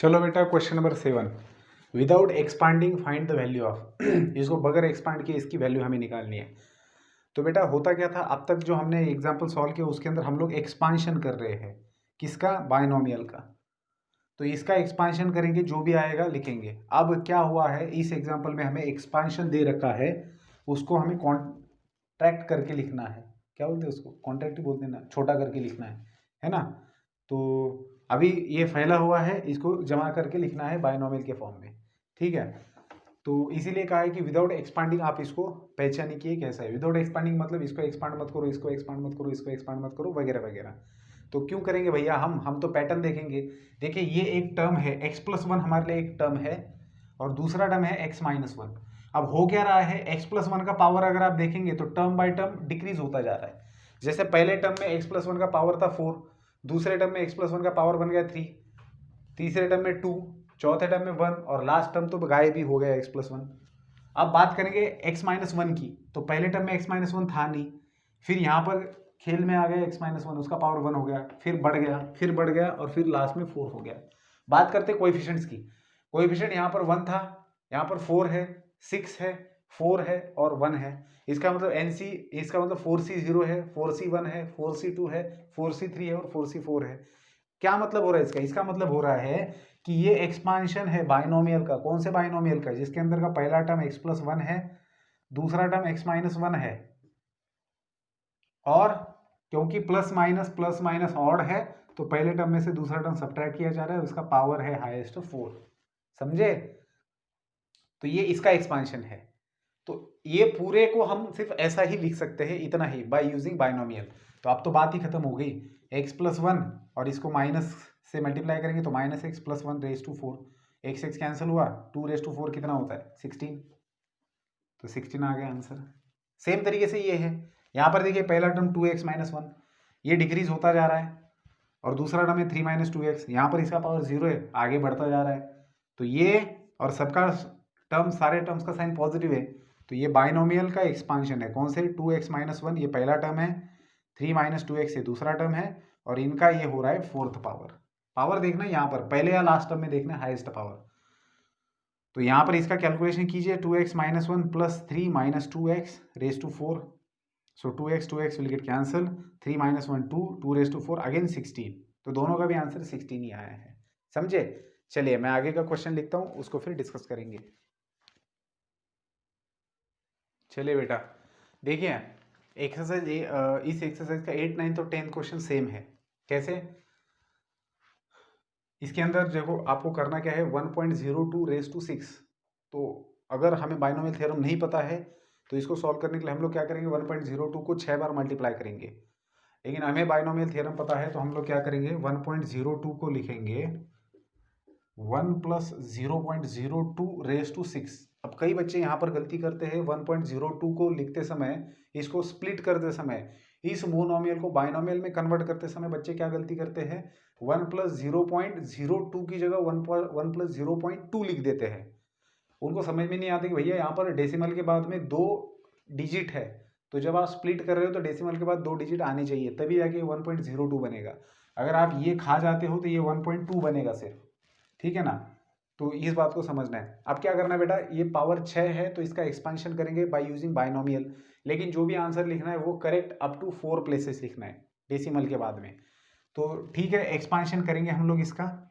चलो बेटा question number 7, without expanding find the value of. इसको बगैर एक्सपांड किए इसकी वैल्यू हमें निकालनी है। तो बेटा होता क्या था, अब तक जो हमने एग्जांपल सॉल्व किया उसके अंदर हम लोग एक्सपांशन कर रहे हैं किसका, बायनोमियल का। तो इसका एक्सपांशन करेंगे, जो भी आएगा लिखेंगे। अब क्या हुआ है, इस एग्जाम्पल में हमें एक्सपांशन दे रखा है, उसको हमें कॉन्ट्रैक्ट करके लिखना है। क्या बोलते हैं उसको, कॉन्ट्रैक्ट ही बोलते हैं ना, छोटा करके लिखना है ना। तो अभी ये फैला हुआ है, इसको जमा करके लिखना है बायनोमियल के फॉर्म में, ठीक है। तो इसीलिए कहा है कि विदाउट एक्सपांडिंग आप इसको पहचानिए कि कैसा है। विदाउट एक्सपांडिंग मतलब इसको एक्सपांड मत करो, इसको एक्सपांड मत करो, इसको एक्सपांड मत करो, वगैरह वगैरह। तो क्यों करेंगे भैया, हम तो पैटर्न देखेंगे। देखिए ये एक टर्म है, x+1 हमारे लिए एक टर्म है, और दूसरा टर्म है x-1। अब हो क्या रहा है, x+1 का पावर अगर आप देखेंगे तो टर्म बाय टर्म डिक्रीज होता जा रहा है। जैसे पहले टर्म में x+1 का पावर था 4, दूसरे टर्म में x+1 का पावर बन गया 3, तीसरे टर्म में 2, चौथे टर्म में 1, और लास्ट टर्म तो गायब ही हो गया x+1। अब बात करेंगे x-1 की, तो पहले टर्म में x-1 था नहीं, फिर यहाँ पर खेल में आ गया x-1, उसका पावर 1 हो गया, फिर बढ़ गया, फिर बढ़ गया, और फिर लास्ट में 4 हो गया। बात करते कोएफिशिएंट्स की। कोएफिशिएंट यहाँ पर 1 था, यहाँ पर 4 है, 6 है, 4 है और 1 है। इसका मतलब NC, इसका मतलब 4C0 है, 4C1 है, 4C2 है, 4C3 है और 4C4 है। क्या मतलब हो रहा है इसका, इसका मतलब हो रहा है कि ये एक्सपांशन है बाइनोमियल का। कौन से बाइनोमियल का, जिसके अंदर का पहला टर्म x+1 है, दूसरा टर्म x-1 है, और क्योंकि प्लस माइनस ऑड है तो पहले टर्म में से दूसरा टर्म सब्ट्रैक्ट किया जा रहा है, उसका पावर है हाईएस्ट 4। समझे। तो ये इसका एक्सपांशन है। तो ये पूरे को हम सिर्फ ऐसा ही लिख सकते हैं, इतना ही, बाय यूजिंग बाइनोमियल। तो अब तो बात ही खत्म हो गई। x+1 और इसको माइनस से मल्टीप्लाई करेंगे तो -x+1^4, x कैंसिल हुआ, 2^4 कितना होता है, 16। तो 16 आ गया आंसर। सेम तरीके से ये है, यहाँ पर देखिए पहला टर्म 2x-1, ये डिक्रीज होता जा रहा है, और दूसरा टर्म है 3-2x, यहाँ पर इसका पावर 0 है, आगे बढ़ता जा रहा है। तो ये और सबका टर्म, सारे टर्म्स का साइन पॉजिटिव है, तो ये बाइनोमियल का एक्सपांशन है। कौन से, 2x-1 ये पहला टर्म है, 3-2x ये दूसरा टर्म है, और इनका ये हो रहा है फोर्थ पावर। पावर देखना यहाँ पर पहले या लास्ट टर्म में देखना हाईएस्ट पावर। तो यहाँ पर इसका कैलकुलेशन कीजिए, 2x-1 + 3-2x^4। So 2x will get cancel, 3-1 2, 2^4 again 16। तो दोनों का भी आंसर 16 ही आया है। समझे। चलिए मैं आगे का क्वेश्चन लिखता हूँ, उसको फिर डिस्कस करेंगे। चलिए बेटा देखिए, एक्सरसाइज इस एक्सरसाइज का 8, 9 और 10 क्वेश्चन सेम है। कैसे, इसके अंदर देखो आपको करना क्या है, 1.02^6। तो अगर हमें बाइनोमियल थ्योरम नहीं पता है तो इसको सॉल्व करने के लिए हम लोग क्या करेंगे, 1.02 को 6 बार मल्टीप्लाई करेंगे। लेकिन हमें बाइनोमियल थ्योरम पता है तो हम लोग क्या करेंगे, 1.02 को लिखेंगे 1 + 0.02^6। अब कई बच्चे यहाँ पर गलती करते हैं, 1.02 को लिखते समय, इसको स्प्लिट करते समय, इस मोनोमियल को बाइनोमियल में कन्वर्ट करते समय बच्चे क्या गलती करते हैं, 1 + 0.02 की जगह 1 + 0.2 लिख देते हैं। उनको समझ में नहीं आती कि भैया यहाँ पर डेसिमल के बाद में 2 डिजिट है, तो जब आप स्प्लिट कर रहे हो तो डेसिमल के बाद 2 डिजिट आने चाहिए, तभी जाके 1.02 बनेगा। अगर आप ये खा जाते हो तो ये 1.2 बनेगा सिर्फ, ठीक है ना। तो इस बात को समझना है। अब क्या करना है बेटा, ये पावर 6 है तो इसका एक्सपांशन करेंगे बाय यूजिंग बाइनोमियल। लेकिन जो भी आंसर लिखना है वो करेक्ट अप टू 4 प्लेसेस लिखना है डेसिमल के बाद में। तो ठीक है, एक्सपांशन करेंगे हम लोग इसका।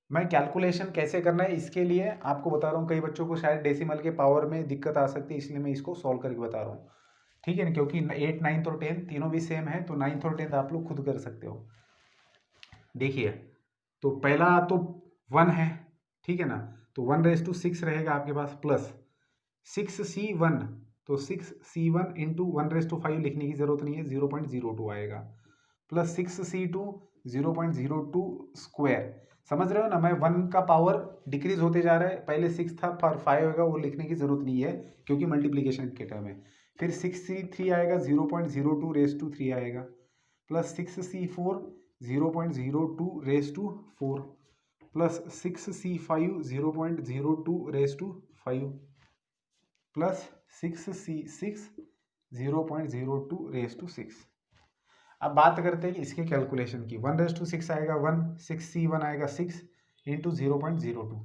मैं कैलकुलेशन कैसे करना है इसके लिए आपको बता रहा हूँ, कई बच्चों को शायद डेसिमल के पावर में दिक्कत आ सकती है, इसलिए मैं इसको सॉल्व करके बता रहा हूँ, ठीक है ना। क्योंकि 8, 9 और 10 तीनों भी सेम है, तो 9 और 10 आप लोग खुद कर सकते हो। देखिए तो पहला तो 1 है, ठीक है ना, तो 1^6 रहेगा आपके पास, प्लस 6C1, तो 6C1 × 1/5 लिखने की जरूरत नहीं है, 0.02 आएगा, प्लस 6C2 0.02 स्क्वायर। समझ रहे हो ना, मैं 1 का पावर डिक्रीज होते जा रहा है, पहले 6 था पर 5 होगा, वो लिखने की जरूरत नहीं है क्योंकि मल्टीप्लीकेशन के टर्म है। फिर 6C3 आएगा, 0.02^3 आएगा, plus 6C4 0.02^4, plus 6C5 0.02^5, plus 6C6 0.02^6। अब बात करते हैं कि इसके कैलकुलेशन की। 1/6 आएगा 1, 6C1 आएगा 6, इंटू 0.02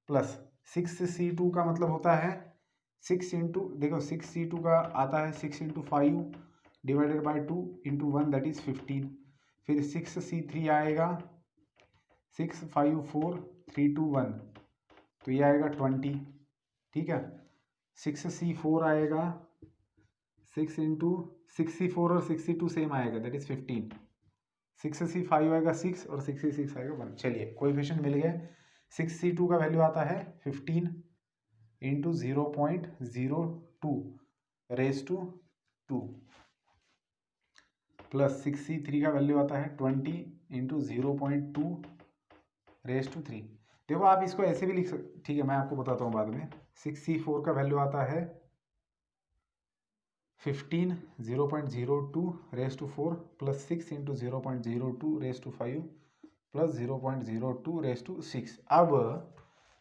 प्लस 6C2 का मतलब होता है 6 इंटू, देखो 6C2 का आता है 6 into 5 divided by 2 into 1 that is 15। फिर 6C3 आएगा 6 5 4 3 2 1 तो ये आएगा 20, ठीक है। 6C4 आएगा 6 इंटू 6C4 और 6C2 सेम आएगा दैट इज 15। 6C5 आएगा 6 और 6C6 आएगा 1। चलिए कोएफिशिएंट मिल गए। 6C2 का वैल्यू आता है 15 into 0.02 raise to 2 plus 6C3 का वैल्यू आता है 20 इंटू 0.2 रेज टू 3। देखो आप इसको ऐसे भी लिख सकते, ठीक है मैं आपको बताता हूँ बाद में। 6C4 का वैल्यू आता है 15 0.02 raise to 4 plus 6 into 0.02 raise to 5 plus 0.02 raise to 6। अब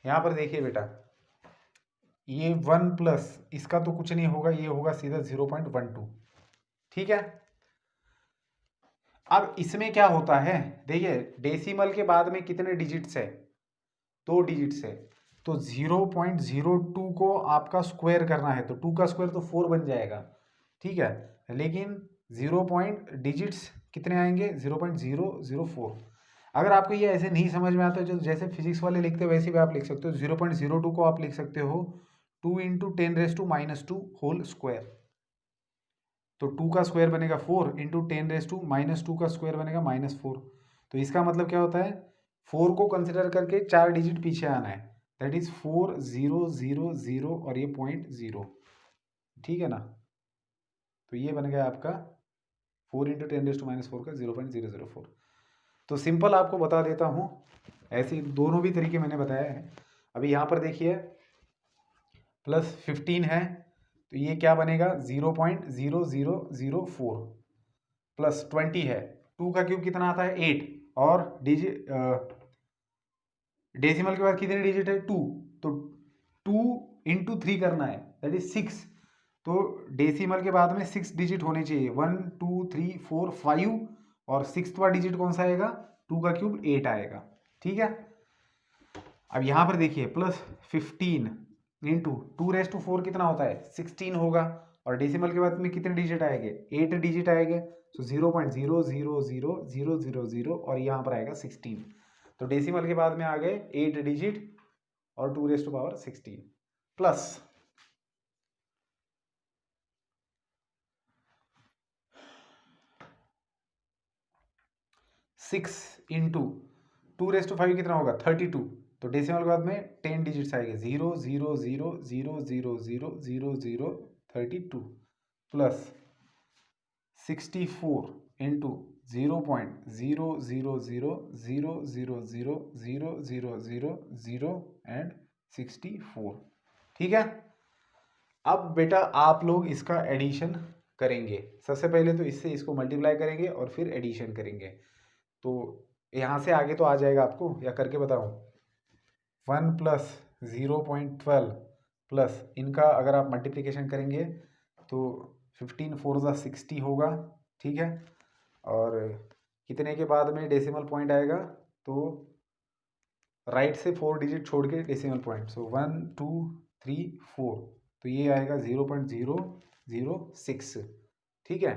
यहाँ पर देखिए बेटा, ये 1 प्लस इसका तो कुछ नहीं होगा, ये होगा सीधा 0.12, ठीक है। अब इसमें क्या होता है, देखिए डेसिमल के बाद में कितने डिजिट्स है, 2 डिजिट्स है, तो 0.02 को आपका स्क्वायर करना है तो 2 का स्क्वायर तो 4 बन जाएगा, ठीक है। लेकिन 0 डिजिट्स कितने आएंगे, 0.004। अगर आपको ये ऐसे नहीं समझ में आता है, जो जैसे फिजिक्स वाले लिखते हैं वैसे भी आप लिख सकते हो। 0.02 को आप लिख सकते हो 2 इंटू 10⁻² होल स्क्वायर, तो 2 का स्क्वायर बनेगा 4 इंटू 10⁻² का स्क्वायर बनेगा -4। तो इसका मतलब क्या होता है, 4 को कंसिडर करके 4 डिजिट पीछे आना है, दैट इज 4000 और ये 0.0, ठीक है ना। तो ये बन गया आपका 4 इंटू 10⁻4 का 0.004। तो सिंपल आपको बता देता हूँ, ऐसे दोनों भी तरीके मैंने बताया है। अभी यहाँ पर देखिए प्लस 15 है तो ये क्या बनेगा 0.0004 प्लस 20 है, 2 का क्यूब कितना आता है 8 और डेसिमल के बाद कितने डिजिट है 2, तो 2 इंटू 3 करना है दैट इज 6। तो डेसिमल के बाद में 6 डिजिट होने चाहिए, 1 2 3 4 5 और 6वां डिजिट कौन सा आएगा, 2 का क्यूब 8 आएगा, ठीक है। अब यहाँ पर देखिए प्लस 15 इंटू 2⁻4 कितना होता है 16 होगा, और डेसिमल के बाद में कितने डिजिट आएंगे 8 डिजिट आएंगे, तो 0.000000 और यहाँ पर आएगा 16। तो डेसिमल के बाद में आ गए 8 डिजिट और 2⁻16 प्लस 6 इंटू 2⁻5 कितना होगा 32, तो डेसिमल के बाद में 10 डिजिट्स आएंगे 00000000032 प्लस 64 इंटू 0.00000000 एंड 64, ठीक है। अब बेटा आप लोग इसका एडिशन करेंगे, सबसे पहले तो इससे इसको मल्टीप्लाई करेंगे और फिर एडिशन करेंगे। तो यहाँ से आगे तो आ जाएगा आपको, या करके बताऊँ 1 प्लस 0.12 प्लस इनका अगर आप मल्टीप्लिकेशन करेंगे तो 15 4 ज़ा 60 होगा, ठीक है। और कितने के बाद में डेसिमल पॉइंट आएगा, तो राइट से 4 डिजिट छोड़ के डेसिमल पॉइंट, सो 1 2 3 4, तो ये आएगा 0.006, ठीक है।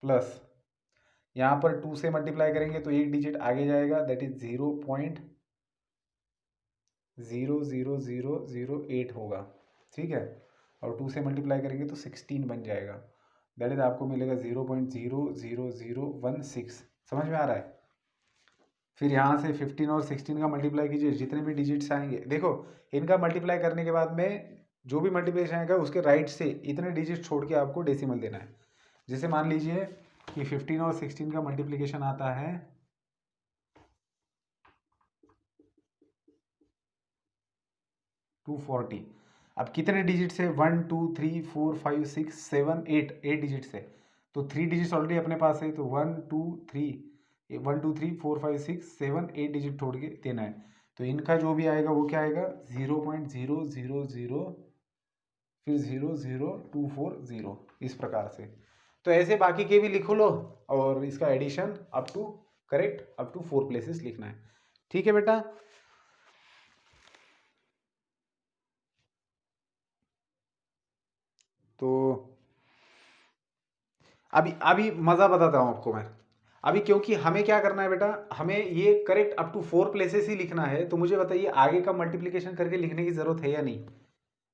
प्लस यहाँ पर 2 से मल्टीप्लाई करेंगे तो एक डिजिट आगे जाएगा दैट इज 0.00008 होगा, ठीक है। और 2 से मल्टीप्लाई करेंगे तो 16 बन जाएगा, दैट इज आपको मिलेगा 0.00016। समझ में आ रहा है। फिर यहाँ से 15 और 16 का मल्टीप्लाई कीजिए, जितने भी डिजिट्स आएंगे, देखो इनका मल्टीप्लाई करने के बाद में जो भी मल्टीप्लिकेशन आएगा उसके राइट से इतने डिजिट छोड़ के आपको डेसिमल देना है। जैसे मान लीजिए कि 15 और 16 का मल्टीप्लिकेशन आता है 240। अब कितने डिजिट से 1 2 3 4 5 6 7 8 डिजिट से, तो 3 डिजिट्स ऑलरेडी अपने पास है, तो 1 2 3 1 2 3 4 5 6 7 8 डिजिट छोड़ के देना है। तो इनका जो भी आएगा वो क्या आएगा 0.000 फिर 00240, इस प्रकार से। तो ऐसे बाकी के भी लिख लो और इसका addition up to correct up to 4 places लिखना है। ठीक है बेटा। तो अभी मजा बताता हूं आपको मैं। अभी क्योंकि हमें क्या करना है बेटा, हमें ये करेक्ट अप टू 4 प्लेसेस ही लिखना है, तो मुझे बताइए आगे का मल्टीप्लिकेशन करके लिखने की जरूरत है या नहीं?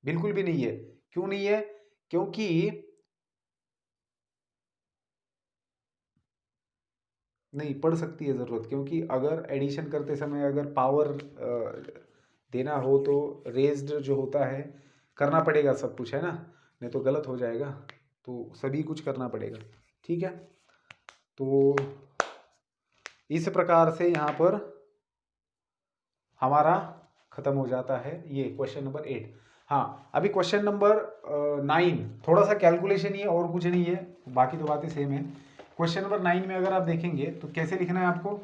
बिल्कुल भी नहीं है। क्यों नहीं है? क्योंकि नहीं पड़ सकती है ज़रूरत, क्योंकि अगर एडिशन करते समय अगर पावर देना हो तो रेज्ड जो होता है करना पड़ेगा सब कुछ, है ना, नहीं तो गलत हो जाएगा, तो सभी कुछ करना पड़ेगा। ठीक है, तो इस प्रकार से यहाँ पर हमारा ख़त्म हो जाता है ये क्वेश्चन नंबर 8। हाँ, अभी क्वेश्चन नंबर 9 थोड़ा सा कैलकुलेशन ही है और कुछ नहीं है, बाकी तो बातें सेम है। क्वेश्चन नंबर 9 में अगर आप देखेंगे तो कैसे लिखना है आपको,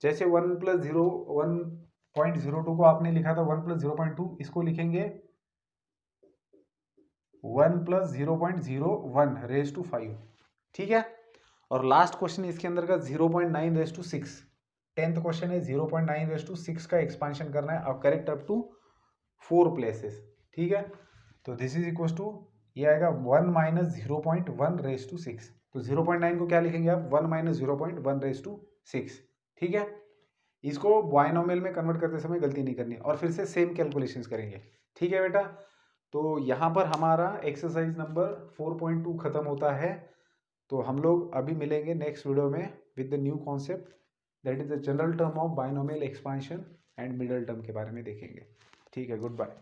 जैसे 1+0 1.02 को आपने लिखा था 1+0.2, इसको लिखेंगे 1+0.01 रेज़ टू 5। ठीक है, और लास्ट क्वेश्चन इसके अंदर का 0.9 रेज़ टू 6, 10th क्वेश्चन है 0.9 रेज़ टू 6 का एक्सपांशन करना है और करेक्ट अप टू 4 प्लेसेस। ठीक है, तो दिस इज इक्वल टू ये आएगा 1 - 0.1 रेज़ टू 6। तो 0.9 को क्या लिखेंगे आप, 1 - 0.1 रेज़ टू 6। ठीक है, इसको बायनोमियल में कन्वर्ट करते समय गलती नहीं करनी, और फिर से सेम कैलकुलेशंस करेंगे। ठीक है बेटा, तो यहाँ पर हमारा एक्सरसाइज नंबर 4.2 खत्म होता है। तो हम लोग अभी मिलेंगे नेक्स्ट वीडियो में with the new concept, that is the general term of binomial expansion and middle term के बारे में देखेंगे। ठीक है, गुड बाय।